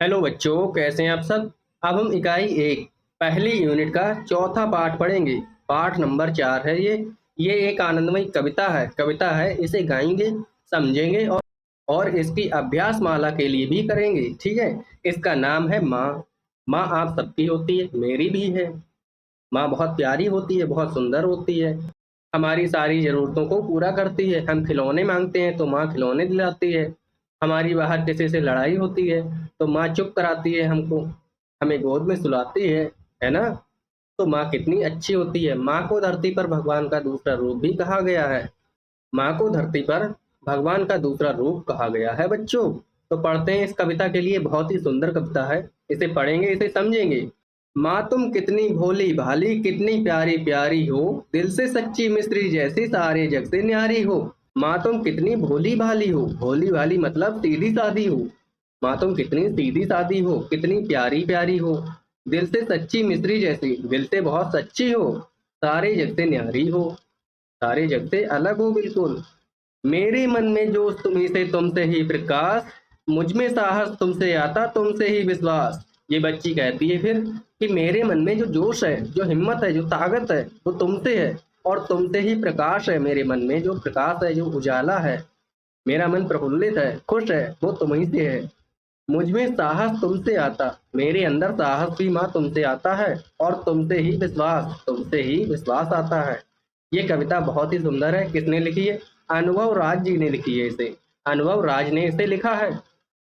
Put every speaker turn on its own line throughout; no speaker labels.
Hello बच्चों, कैसे हैं आप सब। अब हम इकाई एक पहली यूनिट का चौथा पाठ पढ़ेंगे। पाठ नंबर 4 है ये एक आनंदमयी कविता है। इसे गाएंगे, समझेंगे और इसकी अभ्यास माला के लिए भी करेंगे। ठीक है। इसका नाम है माँ। माँ आप सबकी होती है, मेरी भी है। माँ बहुत प्यारी होती है, बहुत सुंदर होती है। हमारी सारी ज़रूरतों को पूरा करती है। हम खिलौने मांगते हैं तो माँ खिलौने दिलाती है। हमारी बाहर किसी से लड़ाई होती है तो माँ चुप कराती है हमको, हमें गोद में सुलाती है ना। तो माँ कितनी अच्छी होती है। माँ को धरती पर भगवान का दूसरा रूप भी कहा गया है। माँ को धरती पर भगवान का दूसरा रूप कहा गया है बच्चों। तो पढ़ते हैं इस कविता के लिए। बहुत ही सुंदर कविता है, इसे पढ़ेंगे, इसे समझेंगे। माँ तुम कितनी भोली भाली, कितनी प्यारी प्यारी हो, दिल से सच्ची मिस्री जैसी, सारे जग से न्यारी हो। माँ तुम कितनी भोली भाली हो, भोली भाली मतलब सीधी सादी हो। माँ तुम कितनी सीधी सादी हो, कितनी प्यारी प्यारी हो, दिल से सच्ची मिस्री जैसी, दिल से बहुत सच्ची हो, सारे जग से न्यारी हो, सारे जग से अलग हो बिल्कुल। मेरे मन में जोश तुम्ही से, तुमसे ही प्रकाश, मुझ में साहस तुमसे आता, तुमसे ही विश्वास। ये बच्ची कहती है फिर कि मेरे मन में जो जोश है, जो हिम्मत है, जो ताकत है, वो तुमसे है और तुमसे ही प्रकाश है। मेरे मन में जो प्रकाश है, जो उजाला है, मेरा मन प्रफुल्लित है, खुश है, वो तुम्ही से है। मुझ में साहस तुमसे आता, मेरे अंदर साहस भी माँ तुमसे आता है और तुमसे ही विश्वास आता है। ये कविता बहुत ही सुंदर है। किसने लिखी है? अनुभव राज जी ने लिखी है इसे। अनुभव राज ने इसे लिखा है।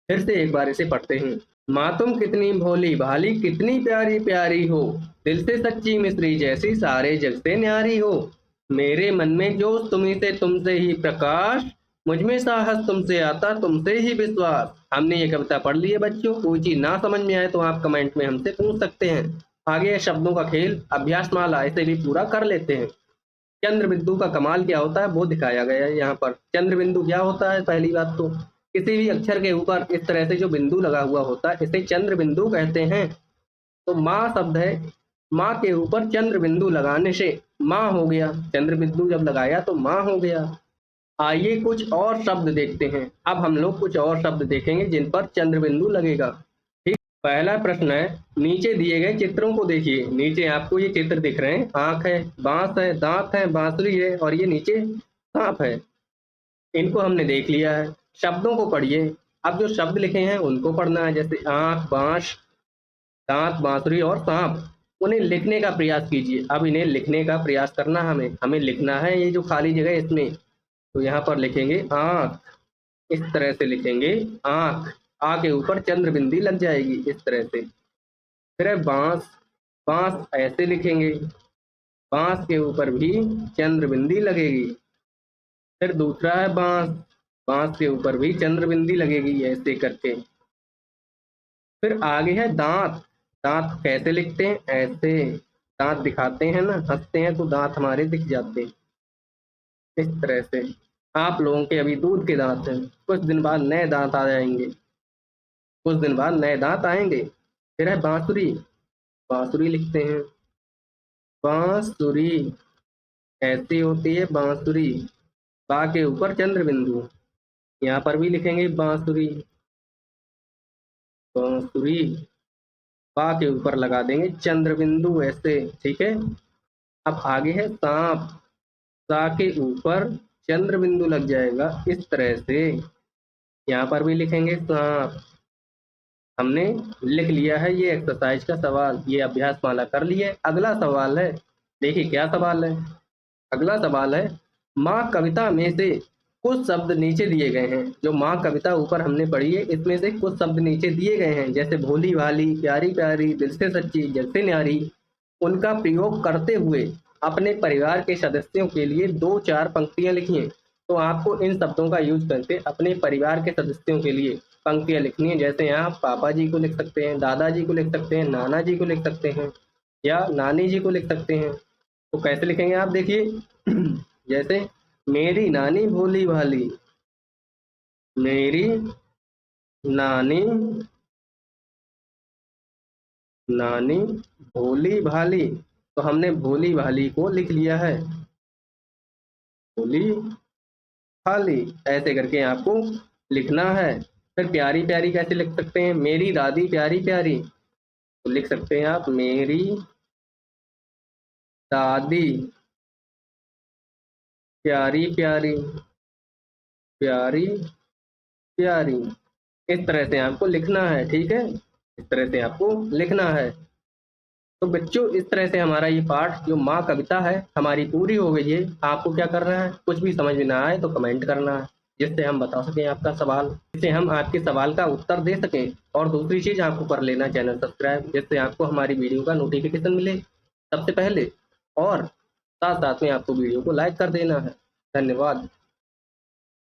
फिर से एक बार इसे पढ़ते हैं। माँ तुम कितनी भोली भाली, कितनी प्यारी प्यारी हो, दिल से सच्ची मिस्री जैसी, सारे जग से न्यारी हो। मेरे मन में जोश तुम्ही से, तुमसे ही प्रकाश, मुझ में साहस तुमसे आता, तुमसे ही विश्वास। हमने ये कविता पढ़ ली है बच्चों। कोई चीज ना समझ में आए तो आप कमेंट में हमसे पूछ सकते हैं। आगे है शब्दों का खेल, अभ्यास माला, इसे भी पूरा कर लेते हैं। चंद्र बिंदु का कमाल क्या होता है वो दिखाया गया है यहाँ पर। चंद्र बिंदु क्या होता है? पहली बात तो किसी भी अक्षर के ऊपर इस तरह से जो बिंदु लगा हुआ होता है, इसे चंद्र बिंदु कहते हैं। तो माँ शब्द है, माँ के ऊपर चंद्र बिंदु लगाने से माँ हो गया। चंद्र बिंदु जब लगाया तो माँ हो गया। आइए कुछ और शब्द देखते हैं। अब हम लोग कुछ और शब्द देखेंगे जिन पर चंद्र बिंदु लगेगा। ठीक। पहला प्रश्न है, नीचे दिए गए चित्रों को देखिए। नीचे आपको ये चित्र दिख रहे हैं। आंख है, बांस है, दांत है, बांसुरी है और ये नीचे सांप है। इनको हमने देख लिया है। शब्दों को पढ़िए। अब जो शब्द लिखे हैं उनको पढ़ना है, जैसे आंख, बांस, दांत, बांसुरी और सांप। उन्हें लिखने का प्रयास कीजिए। अब इन्हें लिखने का प्रयास करना, हमें हमें लिखना है। ये जो खाली जगह है इसमें, तो यहाँ पर लिखेंगे आंख। इस तरह से लिखेंगे आंख। आ के ऊपर चंद्र बिंदी लग जाएगी इस तरह से। फिर है बांस। बांस ऐसे लिखेंगे, बांस के ऊपर भी चंद्र बिंदी लगेगी। फिर दूसरा है बांस। बांस के ऊपर भी चंद्र बिंदी लगेगी ऐसे करके। फिर आगे है दांत। दांत कैसे लिखते हैं? ऐसे। दांत दिखाते हैं ना, हंसते हैं तो दांत हमारे दिख जाते हैं इस तरह से। आप लोगों के अभी दूध के दांत हैं, कुछ दिन बाद नए दांत आ जाएंगे, कुछ दिन बाद नए दांत आएंगे। फिर है बांसुरी। बांसुरी लिखते हैं, बांसुरी ऐसी होती है बांसुरी। बा के ऊपर चंद्र बिंदु, यहाँ पर भी लिखेंगे बांसुरी। बांसुरी, बा के ऊपर लगा देंगे चंद्र बिंदु ऐसे। ठीक है। अब आगे है सांप। सा के ऊपर चंद्र बिंदु लग जाएगा इस तरह से। यहाँ पर भी लिखेंगे सांप। हमने लिख लिया है ये एक्सरसाइज का सवाल, ये अभ्यास माला कर लिए। अगला सवाल है, देखिए क्या सवाल है। अगला सवाल है, माँ कविता में से कुछ शब्द नीचे दिए गए हैं। जो माँ कविता ऊपर हमने पढ़ी है, इसमें से कुछ शब्द नीचे दिए गए हैं, जैसे भोली भाली, प्यारी प्यारी, दिल से सच्ची, जग से न्यारी। उनका प्रयोग करते हुए अपने परिवार के सदस्यों के लिए दो चार पंक्तियां लिखिए। तो आपको इन शब्दों का यूज करके अपने परिवार के सदस्यों के लिए पंक्तियां लिखनी है। जैसे यहाँ पापा जी को लिख सकते हैं, दादाजी को लिख सकते हैं, नाना जी को लिख सकते हैं या नानी जी को लिख सकते हैं। तो कैसे लिखेंगे आप देखिए। जैसे मेरी नानी भोली भाली, मेरी नानी, नानी भोली भाली। तो हमने भोली भाली को लिख लिया है, भोली भाली ऐसे करके आपको लिखना है। फिर प्यारी प्यारी कैसे लिख सकते हैं? मेरी दादी प्यारी प्यारी, तो लिख सकते हैं आप मेरी दादी प्यारी प्यारी, प्यारी प्यारी। इस तरह से आपको लिखना है, ठीक है, इस तरह से आपको लिखना है। तो बच्चों इस तरह से हमारा ये पाठ जो माँ कविता है हमारी पूरी हो गई है। आपको क्या करना है, कुछ भी समझ में ना आए तो कमेंट करना है, जिससे हम बता सकें आपका सवाल, जिससे हम आपके सवाल का उत्तर दे सकें। और दूसरी चीज़ आपको कर लेना चैनल सब्सक्राइब, जिससे आपको हमारी वीडियो का नोटिफिकेशन मिले सबसे पहले, और साथ साथ में आपको वीडियो को लाइक कर देना है। धन्यवाद।